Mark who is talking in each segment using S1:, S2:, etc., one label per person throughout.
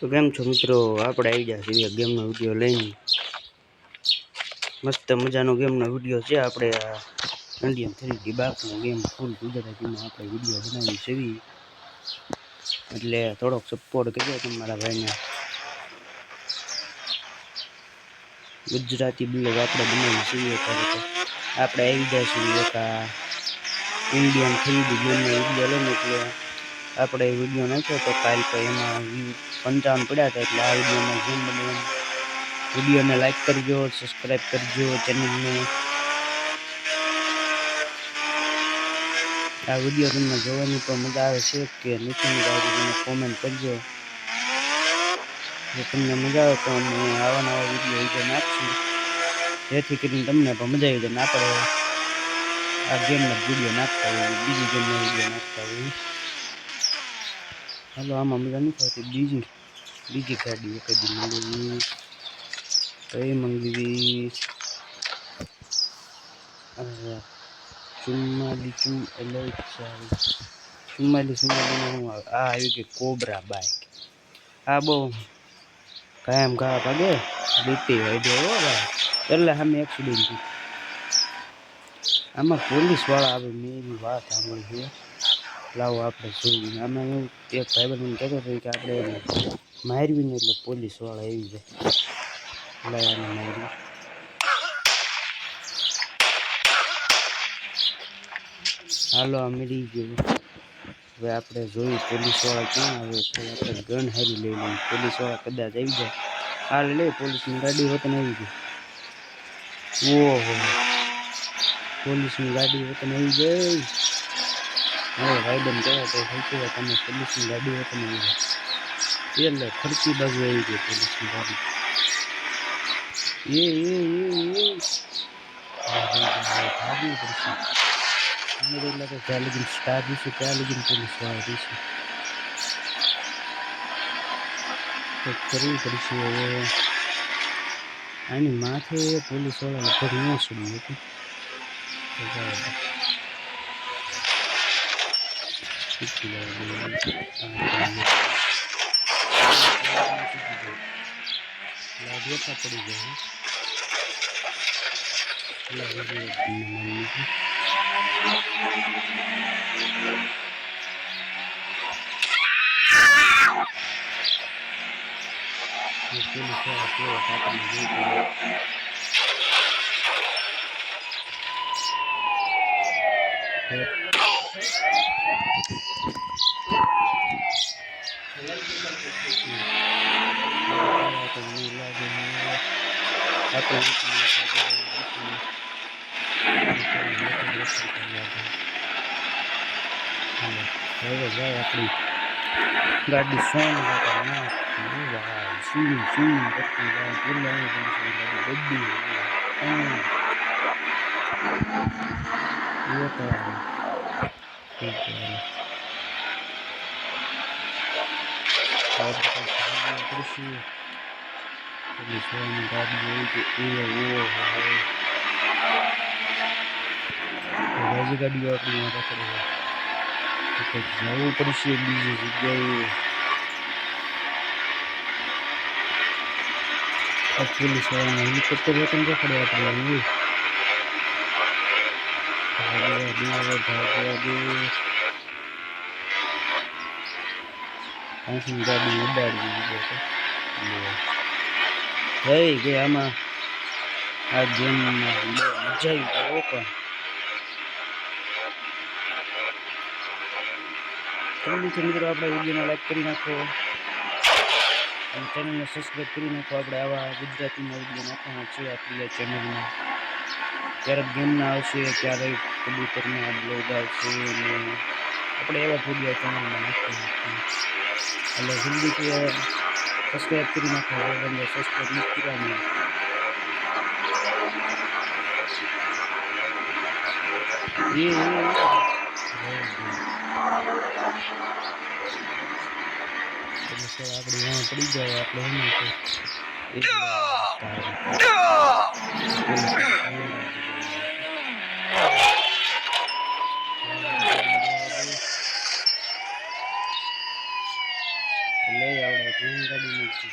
S1: તો કેમ છો મિત્રો, આપણે આવી ગયા છીએ ગેમનો વિડીયો લઈને. મસ્ત મજાનો ગેમનો વિડીયો છે. આપણે આ ઇન્ડિયન 3D બાકનો ગેમ ફૂલ ગુજરાતીમાં આપણે વિડીયો બનાવી છે, એટલે થોડોક સપોર્ટ કરજો તમારા ભાઈને. ગુજરાતી બ્લોગ આપણે બનાવી છીએ, આપણે આવી ગયા છીએ એક ઇન્ડિયન 3D ગેમનો વિડીયો લઈને. એટલે આપણે વિડીયો નાખ્યો તો કાલ તો એમાં 55 પડ્યા હતા. એટલે આ વિડીયોમાં જેમ બને એમ વિડીયોને લાઈક કરજો, સબસ્ક્રાઈબ કરજો ચેનલને. આ વિડીયો તમને જોવાની પણ મજા આવે છે કે નથી મજા આવતી તમે કોમેન્ટ કરજો. જો તમને મજા આવે તો અમે આવા નવા વિડીયો વિડીયો નાખશું, જેથી કરીને તમને પણ મજા આવી જાય. આપણે આ ગેમના વિડીયો નાખતા હોય, બીજી ગેમના વિડીયો નાખતા હોય. હાલો, આમાં મજા નથી આવતી. બીજી ગાડી એકાદી મંગાવી તો એ મંગાવી 44 આ આવી ગઈ કોબરા બાઇક. આ બહુ કાયમ ઘા ભાગે લીટી વાગ્યો ભાઈ, એટલે સામે એક્સિડન્ટ થયું. આમાં પોલીસવાળા આવે, મેં એની વાત સાંભળી છે. લાવો આપણે જોઈએ. આમાં એવું એક ભાઈ મને કહેતો હતો કે આપણે એને મારવી ને એટલે પોલીસવાળા આવી જાય. લાવવાને મારવી. હાલો, આ મળી ગયું. હવે આપણે જોયું પોલીસવાળા ક્યાં આવે તો આપણે ગન હારી લઈ લઈએ. પોલીસવાળા કદાચ આવી જાય. હાલ લે, પોલીસની ગાડી વતન આવી ગઈ. ઓહો, પોલીસની ગાડી વતન આવી ગઈ. હવે ભાઈબંધ કહેવા તો સૌથી તમે પોલીસની ગાડી વતન આવી જાય એટલે ખર્ચી બાજુ આવી ગઈ પોલીસની ગાડી. ભાગવું પડશે એટલે તો ત્યાં લગીને સ્ટાર દઈશું, ત્યાં લગીને પોલીસવાળા દઈશું તો કરવું પડશે. હવે આની માથે પોલીસવાળા લગભગ ન છોડ્યું હતું. લાગ્યા પડી ગયા. આપણી ગાડી સોન ગાડીઓ આપણી જવું પડશે બીજી જગ્યાએ. પોલીસવાળાના હેલિકોપ્ટર વતન પકડે આપણે અહીંથી ગાડી ઉડાડવી થઈ ગઈ. આમાં આ ગેમમાં મજા આવી ગયો. પણ મિત્રો, આપણે વિડીયોને લાઈક કરી નાખો અને ચેનલને સબસ્ક્રાઈબ કરી નાખો. આપણે આવા ગુજરાતીમાં વિડીયો નાખવાના છે આપણી આ ચેનલમાં. ક્યારેક ગેમના આવશે, ક્યારેક કબૂતરના બ્લોગ આવશે, અને આપણે એવા વિડીયો ચેનલમાં નાખવાના એટલે જલ્દીથી સબસ્ક્રાઈબ કરી નાખો. તમને સબસ્ક્રાઈબ નથી કરવાની. આપણે यहाँ पड़ी जाए आप लोग એટલે કઈ આવડે ટ્રેન ગાડી નથી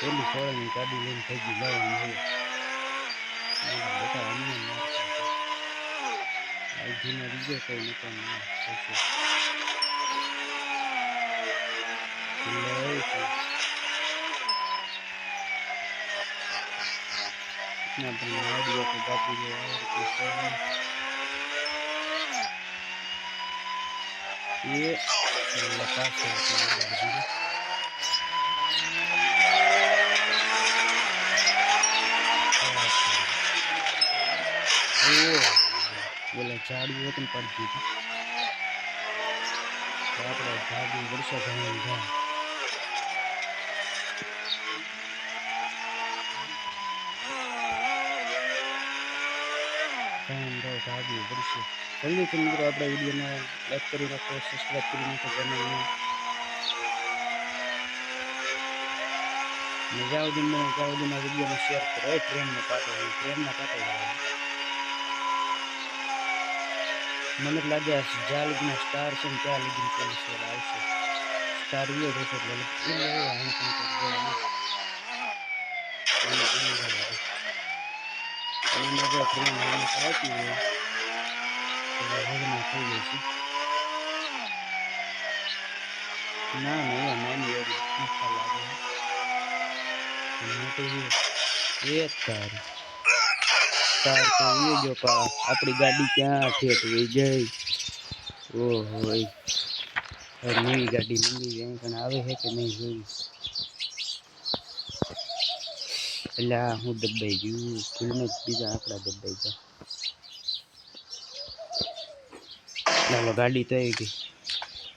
S1: પોલીસ વાળાની ગાડી લઈને થઈ ગઈ જવાનું છે બેટા અમને આઈજીને રીજે કઈ નતા बापू जो ये बोला झाड़ी वो पड़ गई थी झाड़ी वर्षा घना जल्दी से मित्रों अपने वीडियो में लाइक कर रखो सब्सक्राइब कर रखो चैनल में जाओ दिन वीडियो में शेयर करो ट्रेन में काटो મને લાગે જ્યાં લગીને સ્ટાર છે ને ત્યાં લગીને પોલીસ વાળા આવશે સ્ટાર એ રહેશે જો ટ્રેન આવતી હોય ઘરમાં થઈ ગઈ છે ના નાની એવી લાગે મોટી એ તાર તો એ જો આપણી ગાડી ક્યાં ઠેઠ વહી જાય ઓહો નવી ગાડી મંગી જાય પણ આવે છે કે નહીં જોયું એટલે હું દબાઈ ગયું ફિલ્મ જ બીજા આંકડા દબાઈ ગયા ચાલો ગાડી તો આવી ગઈ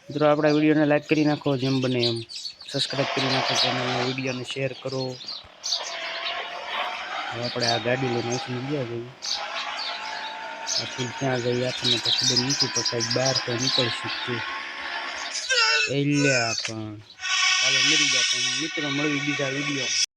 S1: મિત્રો આપણા વિડીયોને લાઈક કરી નાખો જેમ બને એમ સબસ્ક્રાઈબ કરી નાખો ચેનલને વિડીયોને શેર કરો આપણે આ ગાડી લઈને અહીંથી ગયા જઈએ આખી ક્યાં જઈએ આપણને તો ખબર નથી તો કંઈક બહાર તો નીકળશું એટલે પણ ચાલો મરી ગયા પણ મિત્રો મળવી બીજા વિડીયો